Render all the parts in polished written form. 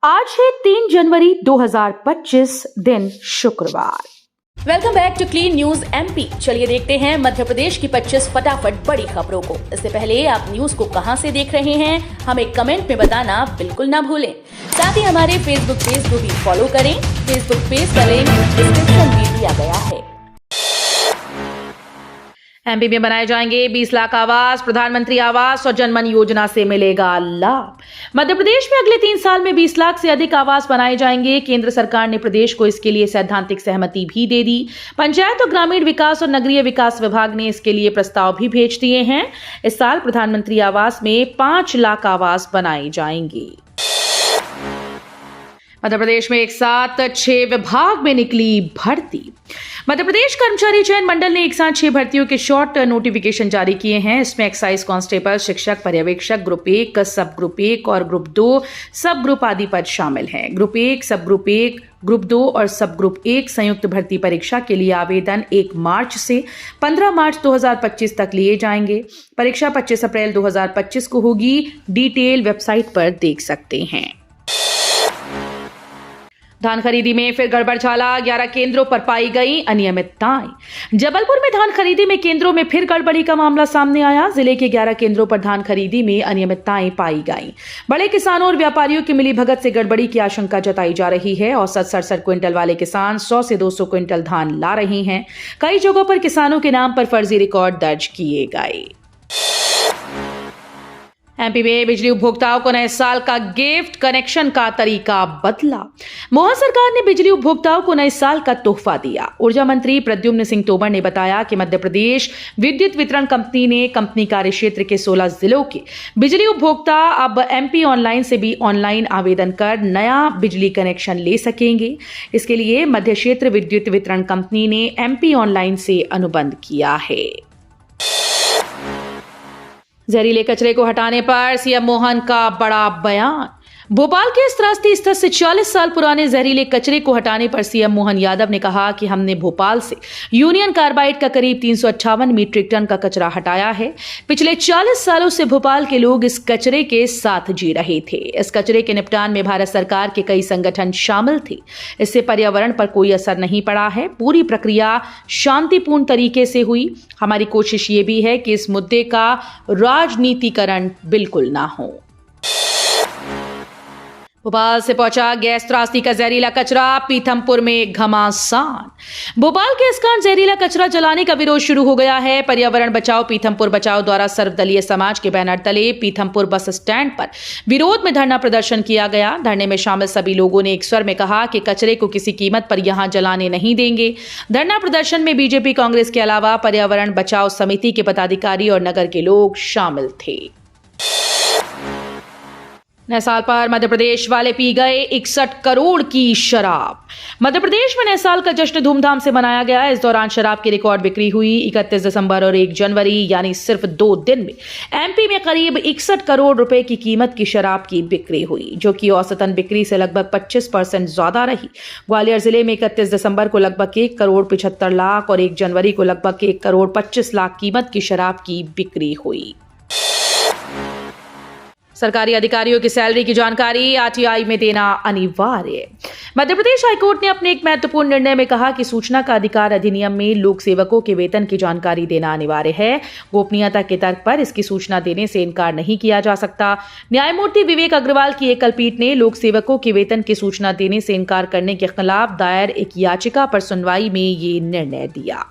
आज है 3 जनवरी 2025 दिन शुक्रवार। Welcome back to clean news MP. चलिए देखते हैं मध्य प्रदेश की 25 फटाफट बड़ी खबरों को। इससे पहले आप न्यूज को कहां से देख रहे हैं हमें कमेंट में बताना बिल्कुल ना भूलें। साथ ही हमारे फेसबुक पेज को भी फॉलो करें। फेसबुक पेज का लिंक डिस्क्रिप्शन में दिया गया है। एमपी में बनाए जाएंगे 20 लाख आवास। प्रधानमंत्री आवास और जनमन योजना से मिलेगा लाभ। मध्य प्रदेश में अगले 3 साल में 20 लाख से अधिक आवास बनाए जाएंगे। केंद्र सरकार ने प्रदेश को इसके लिए सैद्धांतिक सहमति भी दे दी। पंचायत और ग्रामीण विकास और नगरीय विकास विभाग ने इसके लिए प्रस्ताव भी भेज दिए हैं। इस साल प्रधानमंत्री आवास में 5 लाख आवास बनाए जाएंगे। मध्य प्रदेश में एक साथ 6 विभाग में निकली भर्ती। मध्य प्रदेश कर्मचारी चयन मंडल ने एक साथ 6 भर्तियों के शॉर्ट नोटिफिकेशन जारी किए हैं। इसमें एक्साइज कांस्टेबल, शिक्षक, पर्यवेक्षक, ग्रुप 1, सब ग्रुप 1 और ग्रुप 2 सब ग्रुप आदि पद शामिल हैं। ग्रुप 1, सब ग्रुप 1, ग्रुप 2 और सब ग्रुप 1 संयुक्त भर्ती परीक्षा के लिए आवेदन 1 मार्च से 15 मार्च 2025 तक लिए जाएंगे। परीक्षा 25 अप्रैल 2025 को होगी। डिटेल वेबसाइट पर देख सकते हैं। धान खरीदी में फिर गड़बड़ झाला। 11 केंद्रों पर पाई गई अनियमितताएं। जबलपुर में धान खरीदी में केंद्रों में फिर गड़बड़ी का मामला सामने आया। जिले के 11 केंद्रों पर धान खरीदी में अनियमितताएं पाई गईं। बड़े किसानों और व्यापारियों की मिलीभगत से गड़बड़ी की आशंका जताई जा रही है। औसत 67 क्विंटल वाले किसान 100 से 200 क्विंटल धान ला रहे हैं। कई जगहों पर किसानों के नाम पर फर्जी रिकॉर्ड दर्ज किए गए। एमपी में बिजली उपभोक्ताओं को नए साल का गिफ्ट कनेक्शन का तरीका बदला। मोहन सरकार ने बिजली उपभोक्ताओं को नए साल का तोहफा दिया। ऊर्जा मंत्री प्रद्युम्न सिंह तोमर ने बताया कि मध्य प्रदेश विद्युत वितरण कंपनी ने कंपनी कार्य क्षेत्र के 16 जिलों के बिजली उपभोक्ता अब एमपी ऑनलाइन से भी ऑनलाइन आवेदन कर नया बिजली कनेक्शन ले सकेंगे। इसके लिए मध्य क्षेत्र विद्युत वितरण कंपनी ने एमपी ऑनलाइन से अनुबंध किया है। जहरीले कचरे को हटाने पर सीएम मोहन का बड़ा बयान। भोपाल के त्रासदी स्थित से 40 साल पुराने जहरीले कचरे को हटाने पर सीएम मोहन यादव ने कहा कि हमने भोपाल से यूनियन कार्बाइड का करीब 358 मीट्रिक टन का कचरा हटाया है। पिछले 40 सालों से भोपाल के लोग इस कचरे के साथ जी रहे थे। इस कचरे के निपटान में भारत सरकार के कई संगठन शामिल थे। इससे पर्यावरण पर कोई असर नहीं पड़ा है। पूरी प्रक्रिया शांतिपूर्ण तरीके से हुई। हमारी कोशिश ये भी है कि इस मुद्दे का राजनीतिकरण बिल्कुल ना हो। भोपाल से पहुंचा गैस त्रासदी का जहरीला कचरा। पीथमपुर में घमासान। भोपाल के इसकान जहरीला कचरा जलाने का विरोध शुरू हो गया है। पर्यावरण बचाओ पीथमपुर बचाओ द्वारा सर्वदलीय समाज के बैनर तले पीथमपुर बस स्टैंड पर विरोध में धरना प्रदर्शन किया गया। धरने में शामिल सभी लोगों ने एक स्वर में कहा कि कचरे को किसी कीमत पर यहां जलाने नहीं देंगे। धरना प्रदर्शन में बीजेपी, कांग्रेस के अलावा पर्यावरण बचाओ समिति के पदाधिकारी और नगर के लोग शामिल थे। नए साल पर मध्य प्रदेश वाले पी गए 61 करोड़ की शराब। मध्य प्रदेश में नए साल का जश्न धूमधाम से मनाया गया। इस दौरान शराब की रिकॉर्ड बिक्री हुई। 31 दिसंबर और 1 जनवरी यानी सिर्फ 2 दिन में एमपी में करीब 61 करोड़ रुपए की कीमत की शराब की बिक्री हुई, जो कि औसतन बिक्री से लगभग 25% ज्यादा रही। ग्वालियर जिले में 31 दिसंबर को लगभग 1 करोड़ 75 लाख और 1 जनवरी को लगभग 1 करोड़ 25 लाख कीमत की शराब की बिक्री हुई। सरकारी अधिकारियों की सैलरी की जानकारी आरटीआई में देना अनिवार्य। मध्य प्रदेश हाईकोर्ट ने अपने एक महत्वपूर्ण निर्णय में कहा कि सूचना का अधिकार अधिनियम में लोक सेवकों के वेतन की जानकारी देना अनिवार्य है। गोपनीयता के तर्क पर इसकी सूचना देने से इनकार नहीं किया जा सकता। न्यायमूर्ति विवेक अग्रवाल की एकल पीठ ने लोक सेवकों के वेतन की सूचना देने से इनकार करने के खिलाफ दायर एक याचिका पर सुनवाई में ये निर्णय दिया।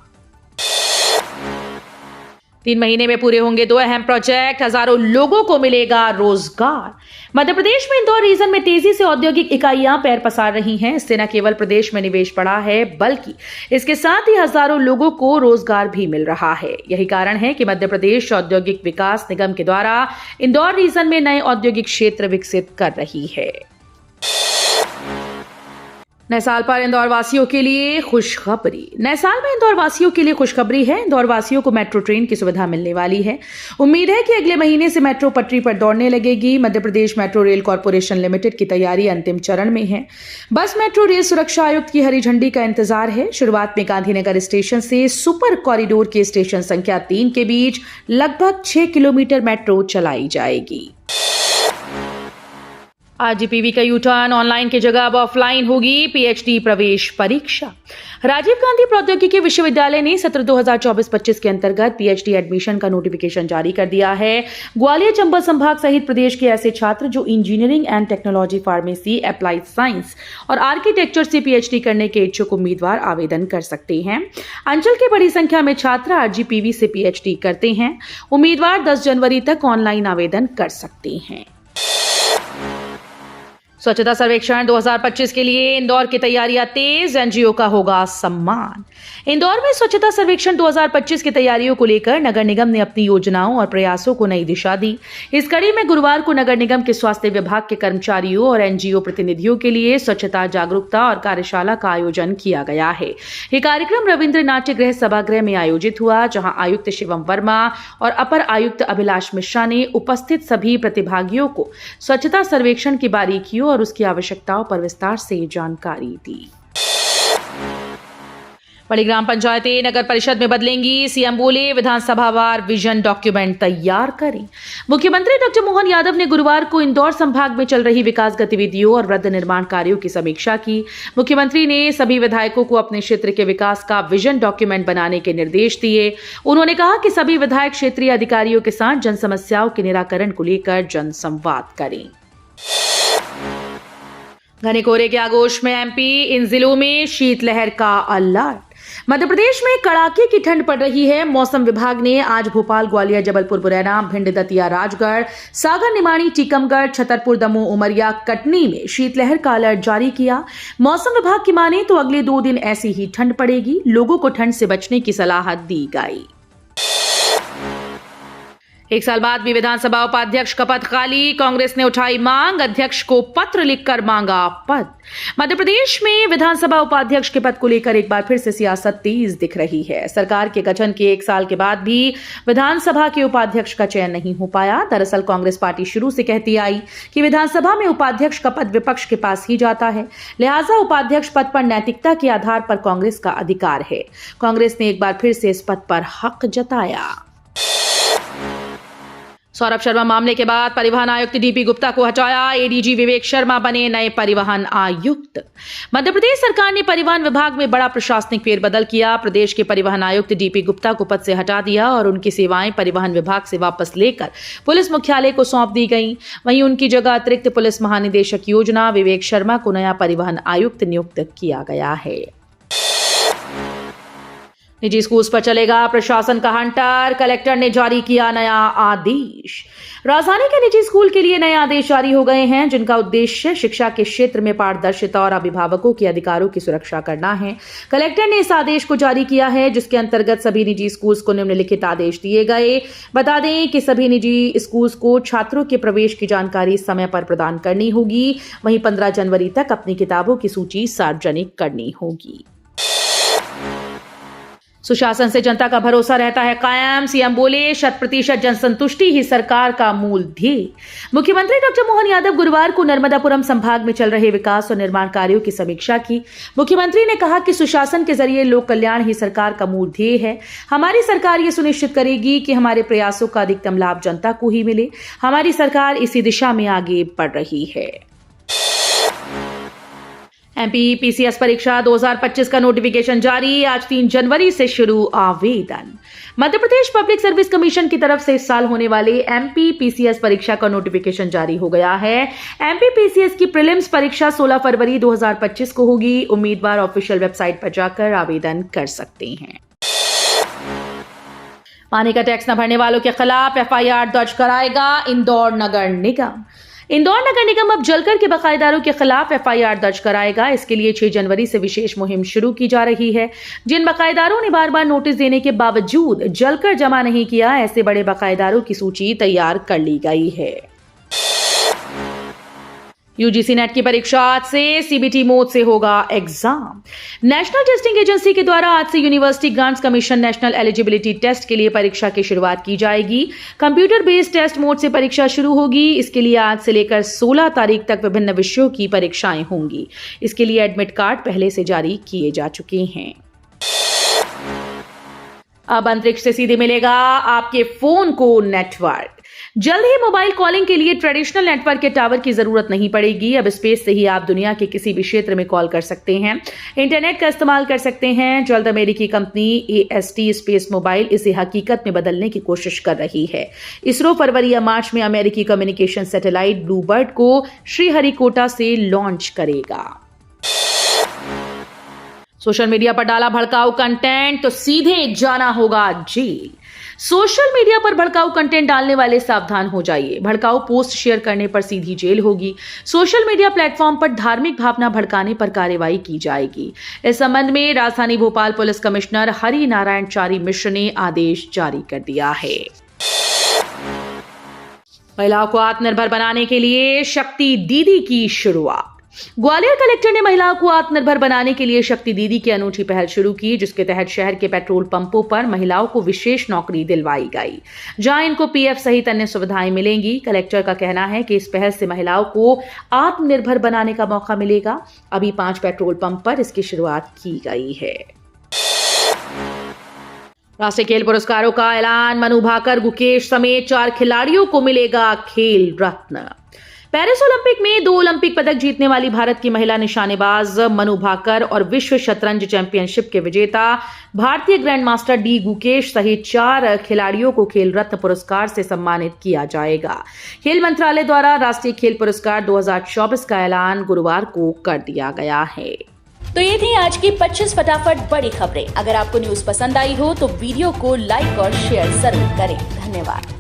3 महीने में पूरे होंगे 2 अहम प्रोजेक्ट। हजारों लोगों को मिलेगा रोजगार। मध्य प्रदेश में इंदौर रीजन में तेजी से औद्योगिक इकाइयां पैर पसार रही हैं। इससे न केवल प्रदेश में निवेश बढ़ा है, बल्कि इसके साथ ही हजारों लोगों को रोजगार भी मिल रहा है। यही कारण है कि मध्य प्रदेश औद्योगिक विकास निगम के द्वारा इंदौर रीजन में नए औद्योगिक क्षेत्र विकसित कर रही है। नए साल पर इंदौर वासियों के लिए खुशखबरी। नए साल में इंदौर वासियों के लिए खुशखबरी है। इंदौर वासियों को मेट्रो ट्रेन की सुविधा मिलने वाली है। उम्मीद है कि अगले महीने से मेट्रो पटरी पर दौड़ने लगेगी। Madhya Pradesh metro rail corporation limited की तैयारी अंतिम चरण में है। बस मेट्रो रेल सुरक्षा आयुक्त की हरी झंडी का इंतजार है। शुरुआत में गांधीनगर स्टेशन से सुपर कॉरिडोर के स्टेशन संख्या 3 के बीच लगभग 6 किलोमीटर मेट्रो चलाई जाएगी। आरजीपीवी का यू टर्न, ऑनलाइन की जगह अब ऑफलाइन होगी पीएचडी प्रवेश परीक्षा। राजीव गांधी प्रौद्योगिकी विश्वविद्यालय ने सत्र 2024-25 के अंतर्गत पीएचडी एडमिशन का नोटिफिकेशन जारी कर दिया है। ग्वालियर चंबल संभाग सहित प्रदेश के ऐसे छात्र जो engineering and technology, pharmacy, applied science और आर्किटेक्चर से पीएचडी करने के इच्छुक उम्मीदवार आवेदन कर सकते हैं। अंचल की बड़ी संख्या में छात्र आरजीपीवी से पीएचडी करते हैं। उम्मीदवार 10 जनवरी तक ऑनलाइन आवेदन कर सकते हैं। स्वच्छता सर्वेक्षण 2025 के लिए इंदौर की तैयारियां तेज, एनजीओ का होगा सम्मान। इंदौर में स्वच्छता सर्वेक्षण 2025 की तैयारियों को लेकर नगर निगम ने अपनी योजनाओं और प्रयासों को नई दिशा दी। इस कड़ी में गुरुवार को नगर निगम के स्वास्थ्य विभाग के कर्मचारियों और एनजीओ प्रतिनिधियों के लिए स्वच्छता जागरूकता और कार्यशाला का आयोजन किया गया है। ये कार्यक्रम रविंद्र नाट्य गृह सभागृह में आयोजित हुआ, जहां आयुक्त शिवम वर्मा और अपर आयुक्त अभिलाष मिश्रा ने उपस्थित सभी प्रतिभागियों को स्वच्छता सर्वेक्षण की बारीकियों और उसकी आवश्यकताओं पर विस्तार से जानकारी दी। बड़ी ग्राम पंचायतें नगर परिषद में बदलेंगी, सीएम बोले विधानसभावार विजन डॉक्यूमेंट तैयार करें। मुख्यमंत्री डॉक्टर मोहन यादव ने गुरुवार को इंदौर संभाग में चल रही विकास गतिविधियों और वृहद निर्माण कार्यों की समीक्षा की। मुख्यमंत्री ने सभी विधायकों को अपने क्षेत्र के विकास का विजन डॉक्यूमेंट बनाने के निर्देश दिए। उन्होंने कहा कि सभी विधायक क्षेत्रीय अधिकारियों के साथ जन समस्याओं के निराकरण को लेकर जनसंवाद करें। घने कोहरे के आगोश में एमपी, इन जिलों में शीतलहर का अलर्ट। मध्य प्रदेश में कड़ाके की ठंड पड़ रही है। मौसम विभाग ने आज भोपाल, ग्वालियर, जबलपुर, मुरैना, भिंड, दतिया, राजगढ़, सागर, निमाड़ी, टीकमगढ़, छतरपुर, दमोह, उमरिया, कटनी में शीतलहर का अलर्ट जारी किया। मौसम विभाग की माने तो अगले 2 दिन ऐसी ही ठंड पड़ेगी। लोगों को ठंड से बचने की सलाह दी गई। 1 साल बाद भी विधानसभा उपाध्यक्ष का पद खाली, कांग्रेस ने उठाई मांग, अध्यक्ष को पत्र लिखकर मांगा पद। मध्य प्रदेश में विधानसभा उपाध्यक्ष के पद को लेकर एक बार फिर से सियासत तेज दिख रही है। सरकार के गठन के 1 साल के बाद भी विधानसभा के उपाध्यक्ष का चयन नहीं हो पाया। दरअसल कांग्रेस पार्टी शुरू से कहती आई कि विधानसभा में उपाध्यक्ष का पद विपक्ष के पास ही जाता है, लिहाजा उपाध्यक्ष पद पर नैतिकता के आधार पर कांग्रेस का अधिकार है। कांग्रेस ने एक बार फिर से इस पद पर हक जताया। सौरभ शर्मा मामले के बाद परिवहन आयुक्त डीपी गुप्ता को हटाया, एडीजी विवेक शर्मा बने नए परिवहन आयुक्त। मध्य प्रदेश सरकार ने परिवहन विभाग में बड़ा प्रशासनिक फेरबदल किया। प्रदेश के परिवहन आयुक्त डीपी गुप्ता को पद से हटा दिया और उनकी सेवाएं परिवहन विभाग से वापस लेकर पुलिस मुख्यालय को सौंप दी गई। वहीं उनकी जगह अतिरिक्त पुलिस महानिदेशक योजना विवेक शर्मा को नया परिवहन आयुक्त नियुक्त किया गया है। निजी स्कूल्स पर चलेगा प्रशासन का हंटर, कलेक्टर ने जारी किया नया आदेश। राजधानी के निजी स्कूल के लिए नए आदेश जारी हो गए हैं, जिनका उद्देश्य शिक्षा के क्षेत्र में पारदर्शिता और अभिभावकों के अधिकारों की सुरक्षा करना है। कलेक्टर ने इस आदेश को जारी किया है, जिसके अंतर्गत सभी निजी स्कूल्स को निम्नलिखित आदेश दिए गए। बता दें कि सभी निजी स्कूल्स को छात्रों के प्रवेश की जानकारी समय पर प्रदान करनी होगी। वहीं 15 जनवरी तक अपनी किताबों की सूची सार्वजनिक करनी होगी। सुशासन से जनता का भरोसा रहता है कायम, सीएम बोले 100% जनसंतुष्टि ही सरकार का मूल ध्येय। मुख्यमंत्री डॉक्टर मोहन यादव गुरुवार को नर्मदापुरम संभाग में चल रहे विकास और निर्माण कार्यों की समीक्षा की। मुख्यमंत्री ने कहा कि सुशासन के जरिए लोक कल्याण ही सरकार का मूल ध्येय है। हमारी सरकार ये सुनिश्चित करेगी कि हमारे प्रयासों का अधिकतम लाभ जनता को ही मिले। हमारी सरकार इसी दिशा में आगे बढ़ रही है। एमपी पीसीएस परीक्षा 2025 का नोटिफिकेशन जारी, आज 3 जनवरी से शुरू आवेदन। Madhya Pradesh public service commission की तरफ से इस साल होने वाले एमपी पीसीएस परीक्षा का नोटिफिकेशन जारी हो गया है। एमपी पीसीएस की प्रीलिम्स परीक्षा 16 फरवरी 2025 को होगी। उम्मीदवार ऑफिशियल वेबसाइट पर जाकर आवेदन कर सकते हैं। पानी का टैक्स न भरने वालों के खिलाफ एफआईआर दर्ज कराएगा इंदौर नगर निगम। इंदौर नगर निगम अब जलकर के बकायेदारों के खिलाफ एफआईआर दर्ज कराएगा। इसके लिए 6 जनवरी से विशेष मुहिम शुरू की जा रही है। जिन बकायेदारों ने बार बार नोटिस देने के बावजूद जलकर जमा नहीं किया, ऐसे बड़े बकायेदारों की सूची तैयार कर ली गई है। यूजीसी नेट की परीक्षा आज से, सीबीटी मोड से होगा एग्जाम। नेशनल टेस्टिंग एजेंसी के द्वारा आज से university grants commission national eligibility test के लिए परीक्षा की शुरुआत की जाएगी। कंप्यूटर बेस्ड टेस्ट मोड से परीक्षा शुरू होगी। इसके लिए आज से लेकर 16 तारीख तक विभिन्न विषयों की परीक्षाएं होंगी। इसके लिए एडमिट कार्ड पहले से जारी किए जा चुके हैं। अब अंतरिक्ष से सीधे मिलेगा आपके फोन को नेटवर्क। जल्द ही मोबाइल कॉलिंग के लिए ट्रेडिशनल नेटवर्क के टावर की जरूरत नहीं पड़ेगी। अब स्पेस से ही आप दुनिया के किसी भी क्षेत्र में कॉल कर सकते हैं, इंटरनेट का इस्तेमाल कर सकते हैं। जल्द अमेरिकी कंपनी AST स्पेस मोबाइल इसे हकीकत में बदलने की कोशिश कर रही है। इसरो फरवरी या मार्च में अमेरिकी कम्युनिकेशन सैटेलाइट ब्लूबर्ड को श्रीहरिकोटा से लॉन्च करेगा। सोशल मीडिया पर डाला भड़काऊ कंटेंट तो सीधे जाना होगा जेल। सोशल मीडिया पर भड़काऊ कंटेंट डालने वाले सावधान हो जाइए। भड़काऊ पोस्ट शेयर करने पर सीधी जेल होगी। सोशल मीडिया प्लेटफॉर्म पर धार्मिक भावना भड़काने पर कार्रवाई की जाएगी। इस संबंध में राजधानी भोपाल पुलिस कमिश्नर हरि नारायण चारी मिश्र ने आदेश जारी कर दिया है। महिलाओं को आत्मनिर्भर बनाने के लिए शक्ति दीदी की शुरुआत। ग्वालियर कलेक्टर ने महिलाओं को आत्मनिर्भर बनाने के लिए शक्ति दीदी की अनूठी पहल शुरू की, जिसके तहत शहर के पेट्रोल पंपों पर महिलाओं को विशेष नौकरी दिलवाई गई, जहां इनको PF सहित अन्य सुविधाएं मिलेंगी। कलेक्टर का कहना है कि इस पहल से महिलाओं को आत्मनिर्भर बनाने का मौका मिलेगा। अभी 5 पेट्रोल पंप पर इसकी शुरुआत की गई है। राष्ट्रीय खेल पुरस्कारों का ऐलान। मनु भाकर, गुकेश समेत 4 खिलाड़ियों को मिलेगा खेल रत्न। पेरिस ओलंपिक में 2 ओलंपिक पदक जीतने वाली भारत की महिला निशानेबाज मनु भाकर और विश्व शतरंज चैंपियनशिप के विजेता भारतीय ग्रैंड मास्टर D गुकेश सहित 4 खिलाड़ियों को खेल रत्न पुरस्कार से सम्मानित किया जाएगा। खेल मंत्रालय द्वारा राष्ट्रीय खेल पुरस्कार 2024 का ऐलान गुरुवार को कर दिया गया है। तो ये थी आज की 25 फटाफट बड़ी खबरें। अगर आपको न्यूज पसंद आई हो तो वीडियो को लाइक और शेयर जरूर करें। धन्यवाद।